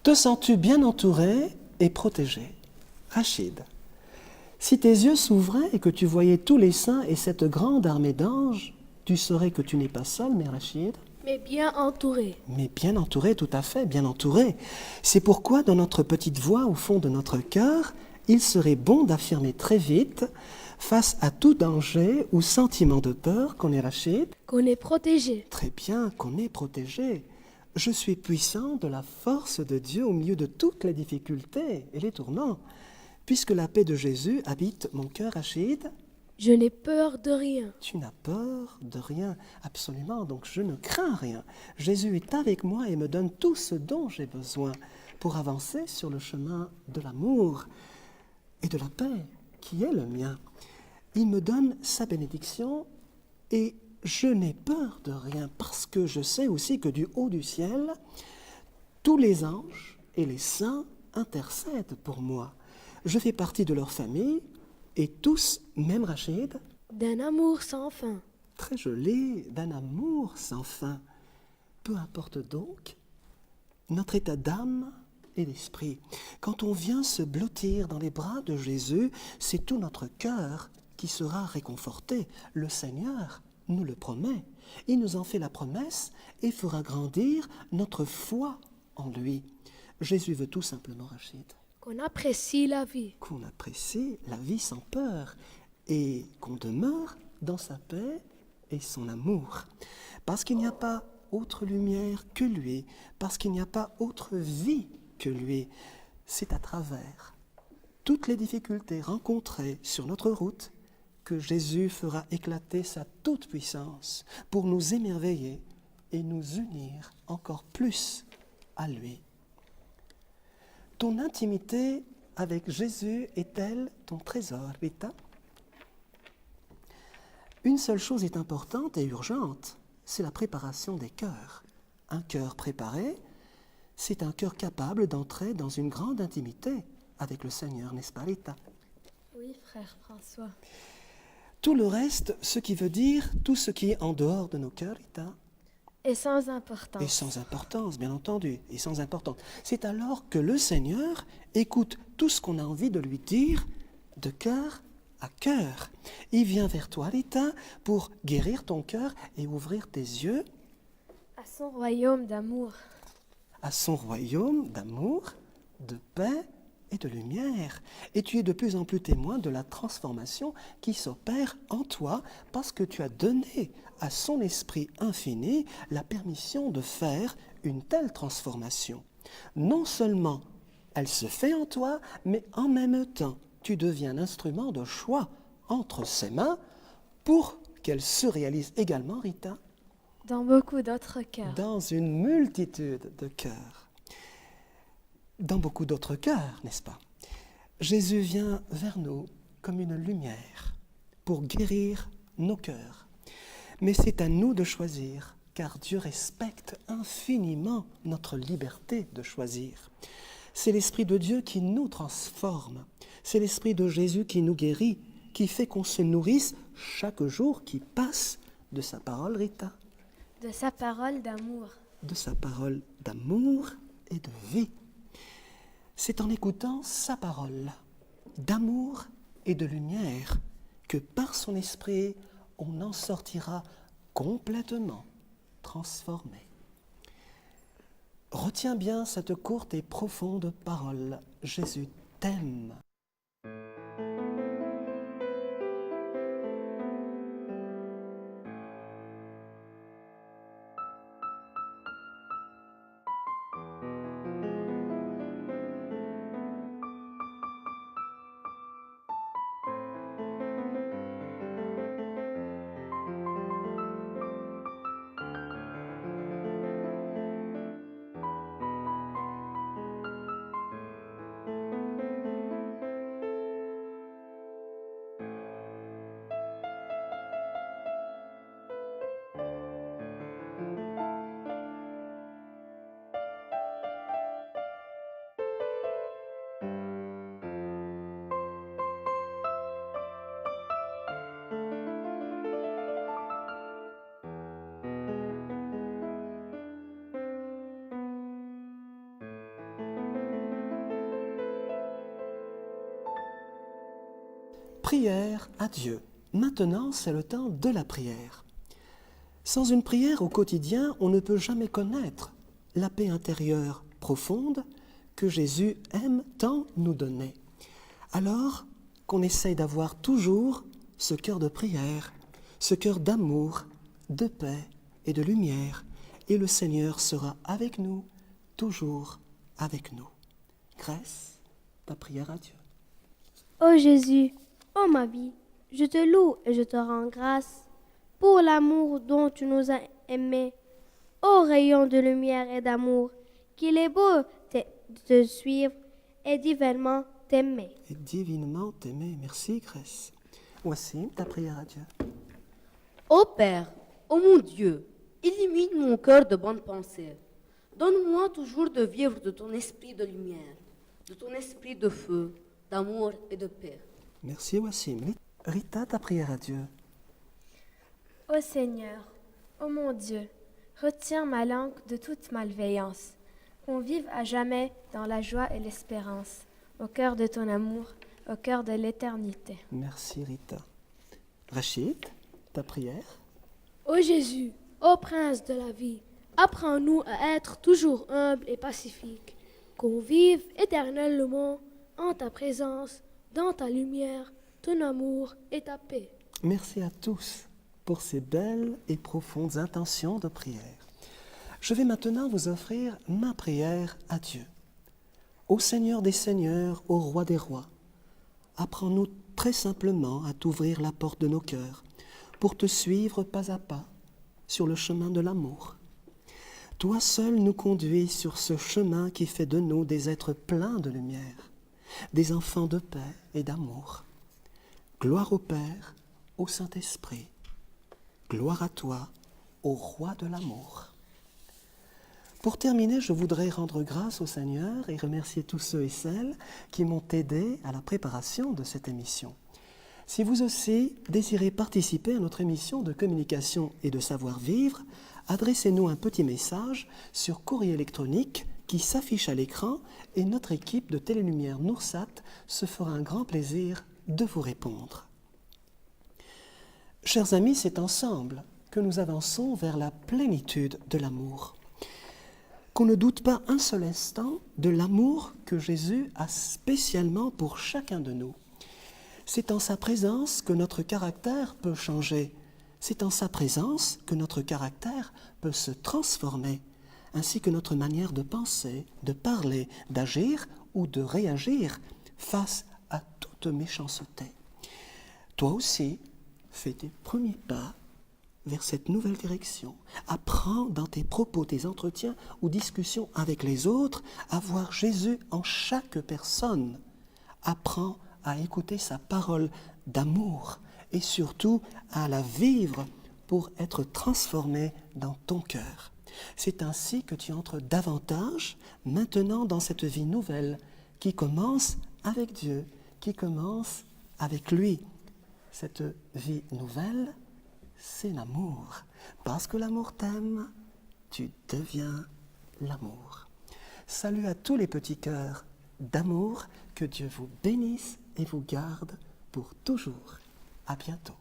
Te sens-tu bien entouré et protégé? Rachid, si tes yeux s'ouvraient et que tu voyais tous les saints et cette grande armée d'anges, tu saurais que tu n'es pas seul, mais Rachid? Mais bien entouré. Mais bien entouré, tout à fait, bien entouré. C'est pourquoi, dans notre petite voix au fond de notre cœur, il serait bon d'affirmer très vite, face à tout danger ou sentiment de peur, qu'on est Rachid. Qu'on est protégé. Très bien, qu'on est protégé. Je suis puissant de la force de Dieu au milieu de toutes les difficultés et les tourments. Puisque la paix de Jésus habite mon cœur, Rachid, Je n'ai peur de rien. tu n'as peur de rien, absolument, donc je ne crains rien. Jésus est avec moi et me donne tout ce dont j'ai besoin pour avancer sur le chemin de l'amour et de la paix qui est le mien. Il me donne sa bénédiction et je n'ai peur de rien parce que je sais aussi que du haut du ciel, tous les anges et les saints intercèdent pour moi. Je fais partie de leur famille et tous, même Rachid, D'un amour sans fin. très joli, d'un amour sans fin. Peu importe donc notre état d'âme et d'esprit. Quand on vient se blottir dans les bras de Jésus, c'est tout notre cœur qui sera réconforté. Le Seigneur nous le promet. Il nous en fait la promesse et fera grandir notre foi en lui. Jésus veut tout simplement, Rachid, Qu'on apprécie la vie. qu'on apprécie la vie sans peur et qu'on demeure dans sa paix et son amour. Parce qu'il n'y a pas autre lumière que lui, parce qu'il n'y a pas autre vie que lui. C'est à travers toutes les difficultés rencontrées sur notre route que Jésus fera éclater sa toute-puissance pour nous émerveiller et nous unir encore plus à lui. Ton intimité avec Jésus est-elle ton trésor, Rita? Une seule chose est importante et urgente, c'est la préparation des cœurs. Un cœur préparé, c'est un cœur capable d'entrer dans une grande intimité avec le Seigneur, n'est-ce pas, Rita? Oui, frère François. Tout le reste, ce qui veut dire tout ce qui est en dehors de nos cœurs, Rita, Et sans importance. est sans importance, bien entendu, et sans importance. C'est alors que le Seigneur écoute tout ce qu'on a envie de lui dire de cœur à cœur. Il vient vers toi, Rita, pour guérir ton cœur et ouvrir tes yeux À son royaume d'amour. à son royaume d'amour, de paix et de lumière. Et tu es de plus en plus témoin de la transformation qui s'opère en toi parce que tu as donné à son esprit infini la permission de faire une telle transformation. Non seulement elle se fait en toi, mais en même temps, tu deviens l'instrument de choix entre ses mains pour qu'elle se réalise également, Rita, Dans beaucoup d'autres cœurs. dans une multitude de cœurs. Dans beaucoup d'autres cœurs, n'est-ce pas? Jésus vient vers nous comme une lumière pour guérir nos cœurs. Mais c'est à nous de choisir, car Dieu respecte infiniment notre liberté de choisir. C'est l'Esprit de Dieu qui nous transforme. C'est l'Esprit de Jésus qui nous guérit, qui fait qu'on se nourrisse chaque jour qui passe de sa parole, Rita, De sa parole d'amour. de sa parole d'amour et de vie. C'est en écoutant sa parole d'amour et de lumière que par son esprit, on en sortira complètement transformé. Retiens bien cette courte et profonde parole. Jésus t'aime. prière à Dieu. Maintenant, c'est le temps de la prière. Sans une prière au quotidien, on ne peut jamais connaître la paix intérieure profonde que Jésus aime tant nous donner. Alors qu'on essaye d'avoir toujours ce cœur de prière, ce cœur d'amour, de paix et de lumière, et le Seigneur sera avec nous, toujours avec nous. Grâce, ta prière à Dieu. Ô Jésus, ô ma vie, je te loue et je te rends grâce pour l'amour dont tu nous as aimés. Ô rayon de lumière et d'amour, qu'il est beau de te suivre et divinement t'aimer. Et divinement t'aimer. Merci, Grèce. Voici ta prière à Dieu. Ô Père, ô mon Dieu, illumine mon cœur de bonnes pensées. Donne-moi toujours de vivre de ton esprit de lumière, de ton esprit de feu, d'amour et de paix. Merci, Wassim. Rita, ta prière à Dieu. Ô Seigneur, ô mon Dieu, retire ma langue de toute malveillance, qu'on vive à jamais dans la joie et l'espérance, au cœur de ton amour, au cœur de l'éternité. Merci, Rita. Rachid, ta prière. Ô Jésus, ô Prince de la vie, apprends-nous à être toujours humbles et pacifiques, qu'on vive éternellement en ta présence, dans ta lumière, ton amour et ta paix. Merci à tous pour ces belles et profondes intentions de prière. Je vais maintenant vous offrir ma prière à Dieu. Ô Seigneur des Seigneurs, ô Roi des Rois, apprends-nous très simplement à t'ouvrir la porte de nos cœurs pour te suivre pas à pas sur le chemin de l'amour. Toi seul nous conduis sur ce chemin qui fait de nous des êtres pleins de lumière, des enfants de paix et d'amour. Gloire au Père, au Saint-Esprit. Gloire à toi, ô Roi de l'amour. Pour terminer, je voudrais rendre grâce au Seigneur et remercier tous ceux et celles qui m'ont aidé à la préparation de cette émission. Si vous aussi désirez participer à notre émission de communication et de savoir-vivre, adressez-nous un petit message sur courrier électronique qui s'affiche à l'écran et notre équipe de Télélumière Noursat se fera un grand plaisir de vous répondre. Chers amis, c'est ensemble que nous avançons vers la plénitude de l'amour. Qu'on ne doute pas un seul instant de l'amour que Jésus a spécialement pour chacun de nous. C'est en sa présence que notre caractère peut changer. C'est en sa présence que notre caractère peut se transformer, ainsi que notre manière de penser, de parler, d'agir ou de réagir face à toute méchanceté. Toi aussi, fais tes premiers pas vers cette nouvelle direction. Apprends dans tes propos, tes entretiens ou discussions avec les autres à voir Jésus en chaque personne. Apprends à écouter sa parole d'amour et surtout à la vivre pour être transformé dans ton cœur. C'est ainsi que tu entres davantage maintenant dans cette vie nouvelle qui commence avec Dieu, qui commence avec lui. Cette vie nouvelle, c'est l'amour. Parce que l'amour t'aime, tu deviens l'amour. Salut à tous les petits cœurs d'amour, que Dieu vous bénisse et vous garde pour toujours. À bientôt.